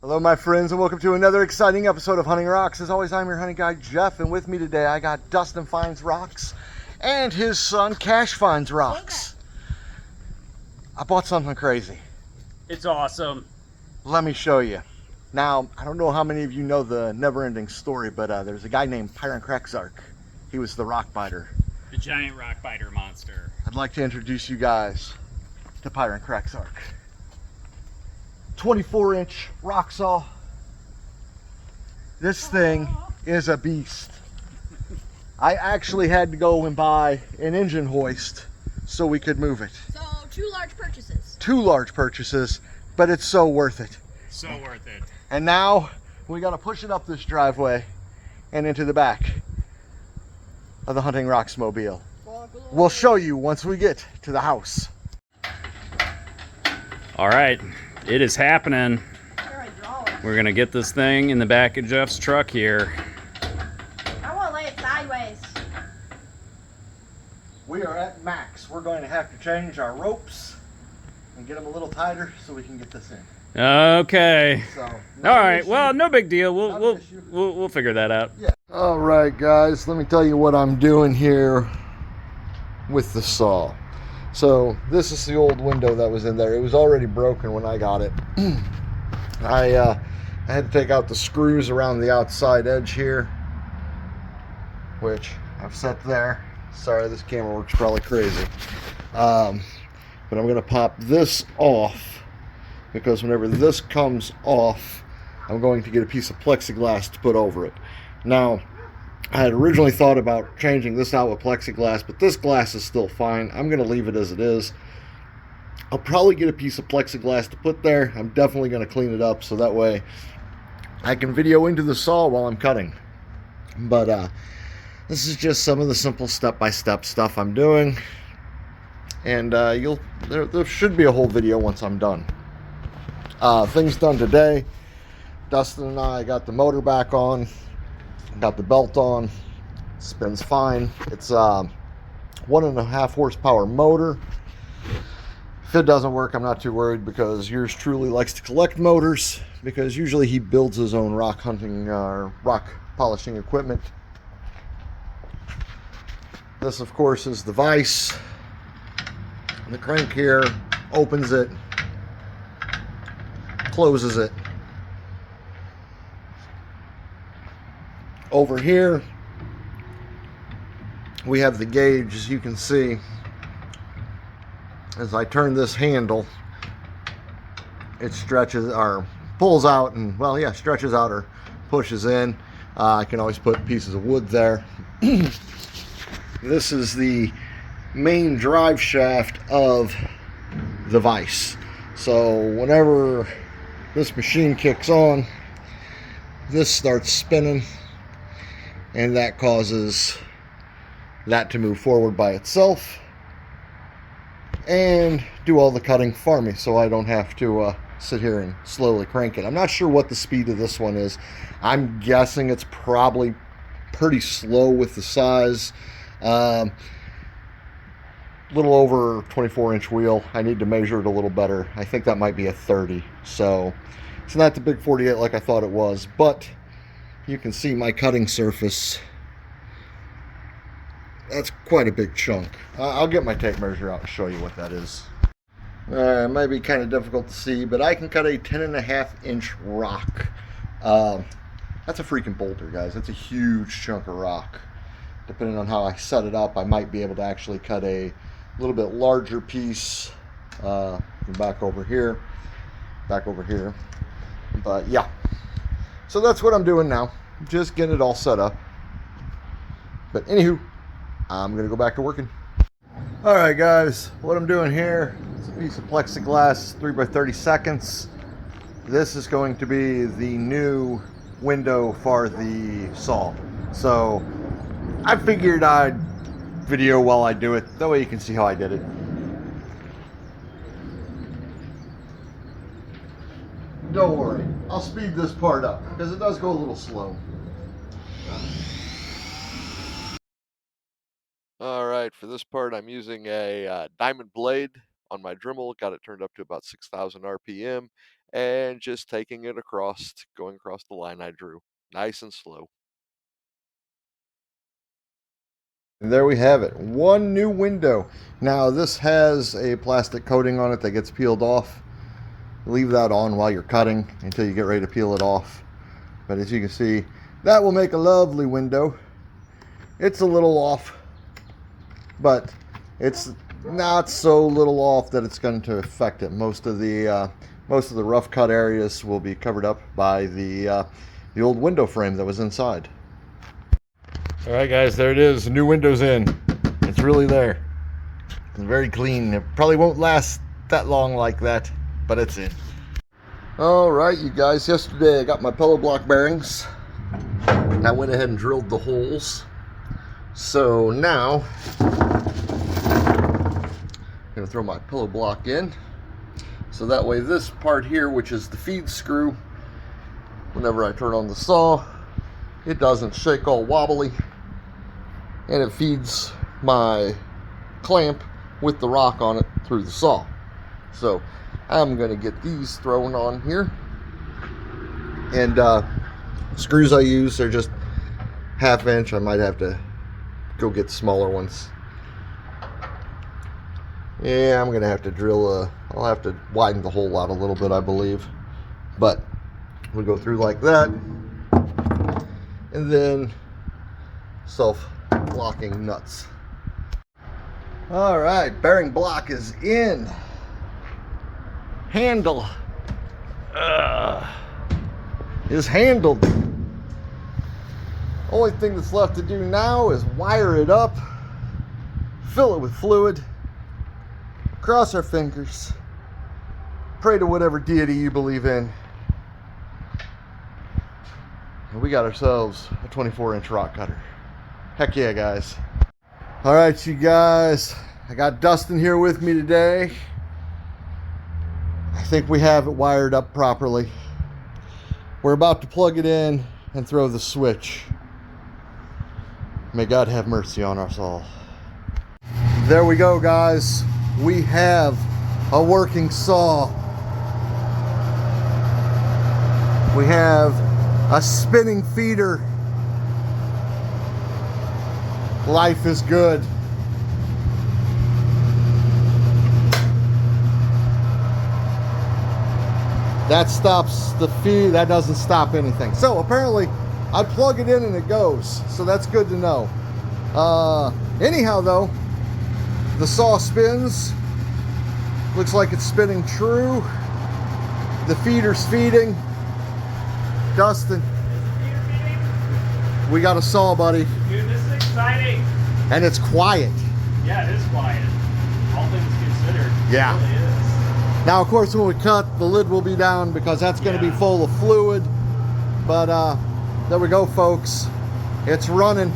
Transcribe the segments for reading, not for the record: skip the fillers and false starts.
Hello my friends and welcome to another exciting episode of Hunting Rocks. As always, I'm your hunting guide Jeff, and with me today I got Dustin Finds Rocks and his son Cash Finds Rocks. I bought something crazy. It's awesome. Let me show you. Now, I don't know how many of you know the never-ending story, but there's a guy named Pyornkrachzark. He was the rock biter. The giant rock biter monster. I'd like to introduce you guys to Pyornkrachzark. 24-inch rock saw. This thing is a beast. I actually had to go and buy an engine hoist so we could move it. So, two large purchases. Two large purchases, but it's so worth it. So worth it. And now we got to push it up this driveway and into the back of the Hunting Rocks mobile. We'll show you once we get to the house. All right, it is happening. We're gonna get this thing in the back of Jeff's truck here. I want to lay it sideways. We are at max. We're going to have to change our ropes and get them a little tighter so we can get this in. Okay. So, All right. Well, no big deal. We'll figure that out. yeah. All right, guys. Let me tell you what I'm doing here with the saw. So this is the old window that was in there. It was already broken when I got it. I had to take out the screws around the outside edge here, which I've set there. Sorry, this camera works probably crazy. But I'm going to pop this off because whenever this comes off, I'm going to get a piece of plexiglass to put over it. Now, I had originally thought about changing this out with plexiglass, but this glass is still fine. I'm going to leave it as it is. I'll probably get a piece of plexiglass to put there. I'm definitely going to clean it up so that way I can video into the saw while I'm cutting. But this is just some of the simple step-by-step stuff I'm doing. And there should be a whole video once I'm done. Things done today. Dustin and I got the motor back on. Got the belt on. Spins fine. It's a 1.5 horsepower motor. If it doesn't work, I'm not too worried because yours truly likes to collect motors, because usually he builds his own rock hunting rock polishing equipment. This of course is the vise. The crank here opens it, closes it. Over here we have the gauge. As you can see, as I turn this handle, it stretches or pulls out and, well, yeah, stretches out or pushes in. I can always put pieces of wood there. This is the main drive shaft of the vise. So whenever this machine kicks on, this starts spinning, and that causes that to move forward by itself and do all the cutting for me, so I don't have to sit here and slowly crank it. I'm not sure what the speed of this one is. I'm guessing it's probably pretty slow with the size. Little over 24-inch wheel. I need to measure it a little better. I think that might be a 30. So it's not the big 48 like I thought it was, but you can see my cutting surface. That's quite a big chunk. I'll get my tape measure out and show you what that is. It might be kind of difficult to see, but I can cut a 10.5-inch rock. That's a freaking boulder, guys. That's a huge chunk of rock. Depending on how I set it up, I might be able to actually cut a little bit larger piece back over here. But yeah, so that's what I'm doing now. Just getting it all set up. But anywho, I'm gonna go back to working. All right, guys, what I'm doing here is a piece of plexiglass, 3x30 This is going to be the new window for the saw. So I figured I'd video while I do it. That way you can see how I did it. Don't worry, I'll speed this part up because it does go a little slow. All right, for this part I'm using a diamond blade on my Dremel. Got it turned up to about 6,000 RPM, and just taking it across, going across the line I drew, nice and slow. And there we have it, one new window. Now this has a plastic coating on it that gets peeled off. Leave that on while you're cutting until you get ready to peel it off. But as you can see, that will make a lovely window. It's a little off, but it's not so little off that it's going to affect it. Most of the rough cut areas will be covered up by the old window frame that was inside. All right, guys, there it is. The new window's in. It's really there. It's very clean. It probably won't last that long like that, but it's in. All right, you guys. Yesterday I got my pillow block bearings. I went ahead and drilled the holes. So now I'm going to throw my pillow block in. So that way this part here, which is the feed screw, whenever I turn on the saw, it doesn't shake all wobbly. And it feeds my clamp with the rock on it through the saw. So I'm going to get these thrown on here. And screws I use are just 1/2 inch. I might have to go get smaller ones. Yeah, I'm going to have to drill I'll have to widen the hole out a little bit, I believe. But we'll go through like that. And then self-locking nuts. All right, bearing block is in. Handle is handled. Only thing that's left to do now is wire it up, fill it with fluid, cross our fingers, pray to whatever deity you believe in, and we got ourselves a 24-inch rock cutter. Heck yeah, guys. All right, you guys, I got Dustin here with me today. I think we have it wired up properly. We're about to plug it in and throw the switch. May God have mercy on us all. There we go, guys. We have a working saw. We have a spinning feeder. Life is good. That stops the feed. That doesn't stop anything. So apparently I plug it in and it goes. So that's good to know. Anyhow though, the saw spins. Looks like it's spinning true. The feeder's feeding. Dustin, we got a saw, buddy. Dude, this is exciting. And it's quiet. Yeah, it is quiet. All things considered. Yeah. It really is. Now, of course, when we cut, the lid will be down because that's going to be full of fluid. But there we go, folks. It's running.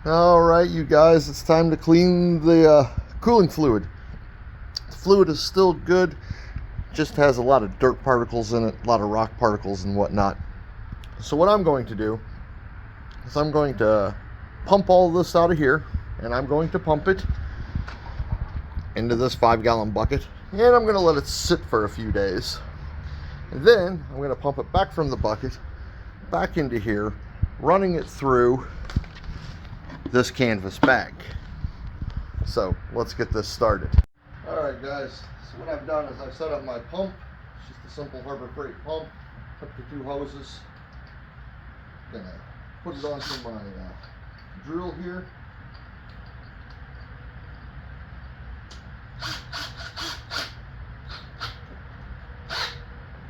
All right, you guys, it's time to clean the cooling fluid. The fluid is still good. Just has a lot of dirt particles in it, a lot of rock particles and whatnot. So what I'm going to do is I'm going to pump all this out of here, and I'm going to pump it into this 5-gallon bucket, and I'm going to let it sit for a few days. And then I'm going to pump it back from the bucket back into here, running it through this canvas bag. So let's get this started. All right, guys, so what I've done is I've set up my pump. It's just a simple Harbor Freight pump. Hooked the 2 hoses. Gonna put it onto my drill here.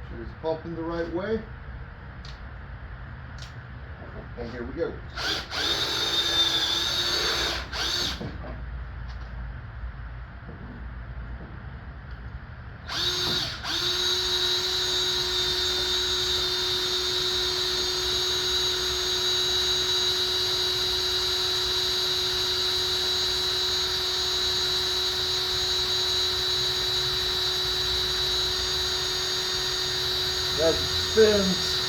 Sure it's pumping the right way. And here we go. That spins,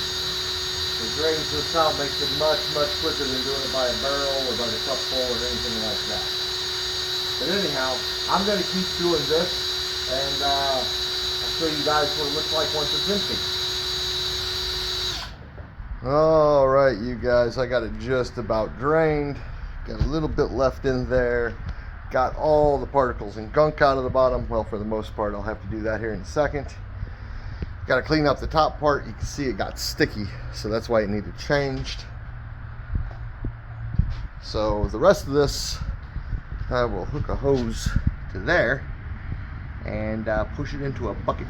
it drains this out, makes it much, much quicker than doing it by a barrel or by the cup full or anything like that. But anyhow, I'm going to keep doing this, and I'll show you guys what it looks like once it's empty. All right, you guys, I got it just about drained. Got a little bit left in there. Got all the particles and gunk out of the bottom. Well, for the most part, I'll have to do that here in a second. Got to clean up the top part. You can see it got sticky, so that's why it needed changed. So the rest of this, I will hook a hose to there and push it into a bucket.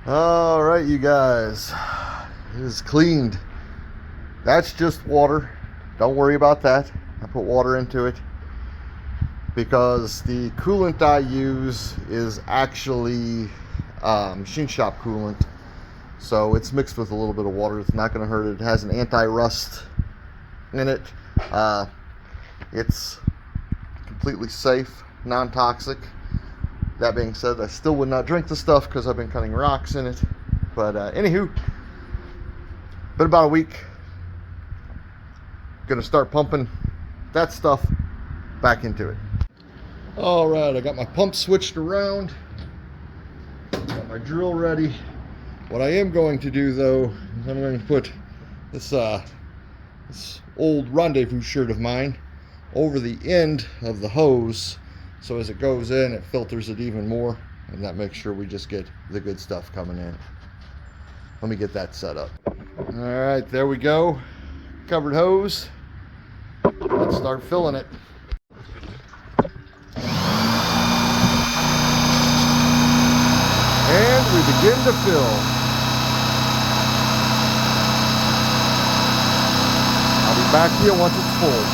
All right, you guys, it is cleaned. That's just water. Don't worry about that. I put water into it because the coolant I use is actually machine shop coolant. So it's mixed with a little bit of water. It's not going to hurt it. It has an anti-rust in it. It's completely safe, non-toxic. That being said, I still would not drink the stuff because I've been cutting rocks in it. But anywho, been about a week. Gonna start pumping that stuff back into it. All right, I got my pump switched around. Got my drill ready. What I am going to do though, is I'm going to put this old rendezvous shirt of mine over the end of the hose, so as it goes in, it filters it even more, and that makes sure we just get the good stuff coming in. Let me get that set up. All right, there we go. Covered hose. Let's start filling it. And we begin to fill. I'll be back here once it's full.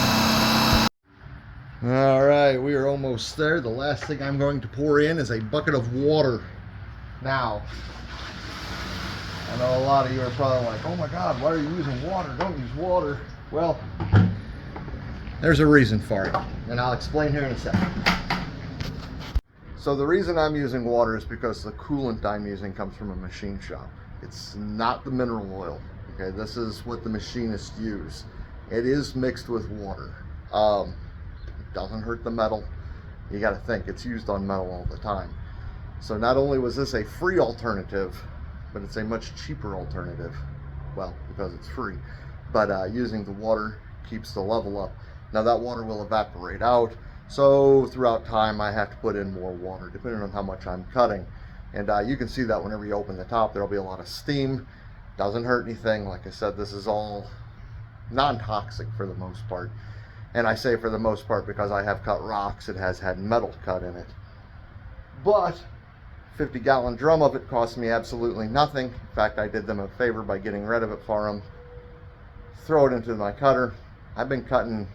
All right, we are almost there. The last thing I'm going to pour in is a bucket of water. Now, I know a lot of you are probably like, oh my God, why are you using water? Don't use water. Well, there's a reason for it, and I'll explain here in a second. So the reason I'm using water is because the coolant I'm using comes from a machine shop. It's not the mineral oil. Okay, this is what the machinists use. It is mixed with water. It doesn't hurt the metal. You got to think it's used on metal all the time. So not only was this a free alternative, but it's a much cheaper alternative. Well, because it's free. But using the water keeps the level up. Now that water will evaporate out. So throughout time, I have to put in more water, depending on how much I'm cutting. And you can see that whenever you open the top, there'll be a lot of steam. Doesn't hurt anything. Like I said, this is all non-toxic for the most part. And I say for the most part because I have cut rocks. It has had metal cut in it. But 50-gallon drum of it cost me absolutely nothing. In fact, I did them a favor by getting rid of it for them. Throw it into my cutter. I've been cutting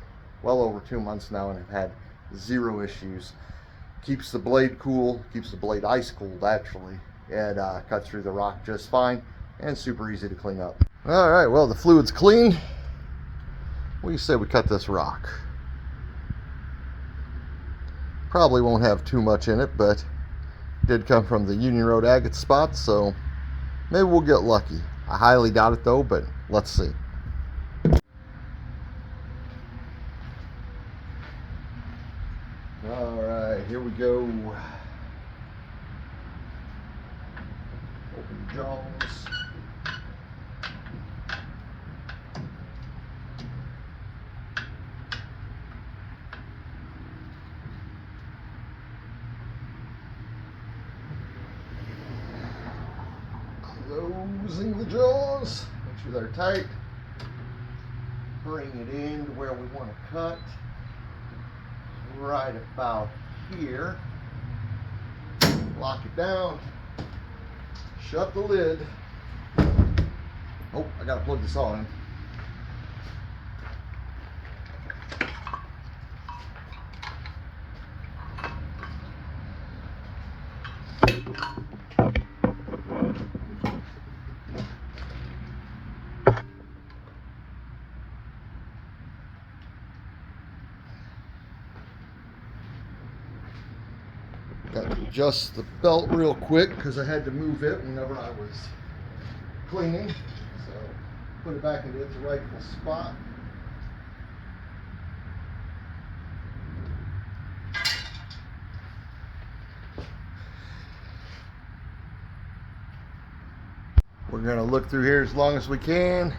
well over 2 months now and have had zero issues. Keeps the blade cool, keeps the blade ice cooled actually. It cuts through the rock just fine and super easy to clean up. All right, well, the fluid's clean. What do you say we cut this rock? Probably won't have too much in it, but it did come from the Union Road agate spot, so maybe we'll get lucky. I highly doubt it though, but let's see. All right, here we go. Open the jaws. Closing the jaws. Make sure they're tight. Bring it in to where we want to cut. Right about here. Lock it down. Shut the lid. Oh, I gotta plug this on. Got to adjust the belt real quick because I had to move it whenever I was cleaning. So put it back into its rightful spot. We're gonna look through here as long as we can.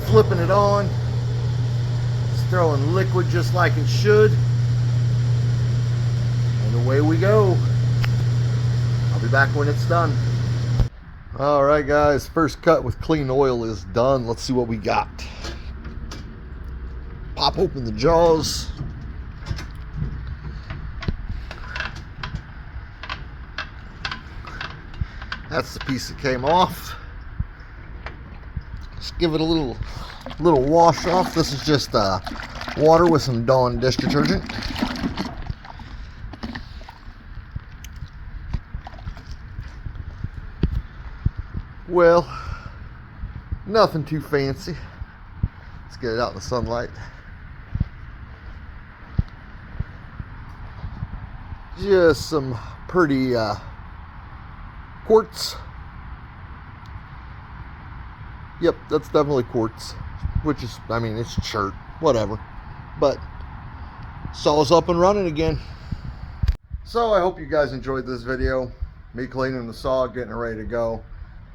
Flipping it on. It's throwing liquid just like it should. And away we go. I'll be back when it's done. All right, guys, first cut with clean oil is done. Let's see what we got. Pop open the jaws. That's the piece that came off. Let's give it a little wash off. This is just water with some Dawn dish detergent. Well, nothing too fancy. Let's get it out in the sunlight. Just some pretty quartz. Yep, that's definitely quartz, which is, I mean, it's chert, whatever. But saw's up and running again. So I hope you guys enjoyed this video. Me cleaning the saw, getting it ready to go.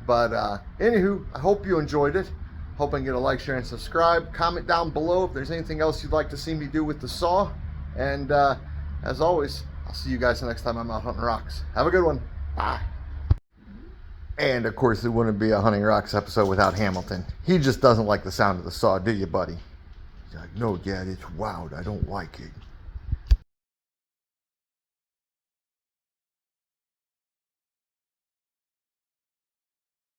But anywho, I hope you enjoyed it. Hope I can get a like, share, and subscribe. Comment down below if there's anything else you'd like to see me do with the saw. And as always, I'll see you guys the next time I'm out hunting rocks. Have a good one. Bye. And of course, it wouldn't be a Hunting Rocks episode without Hamilton. He just doesn't like the sound of the saw, do you, buddy? He's like, no, Dad, it's loud. I don't like it.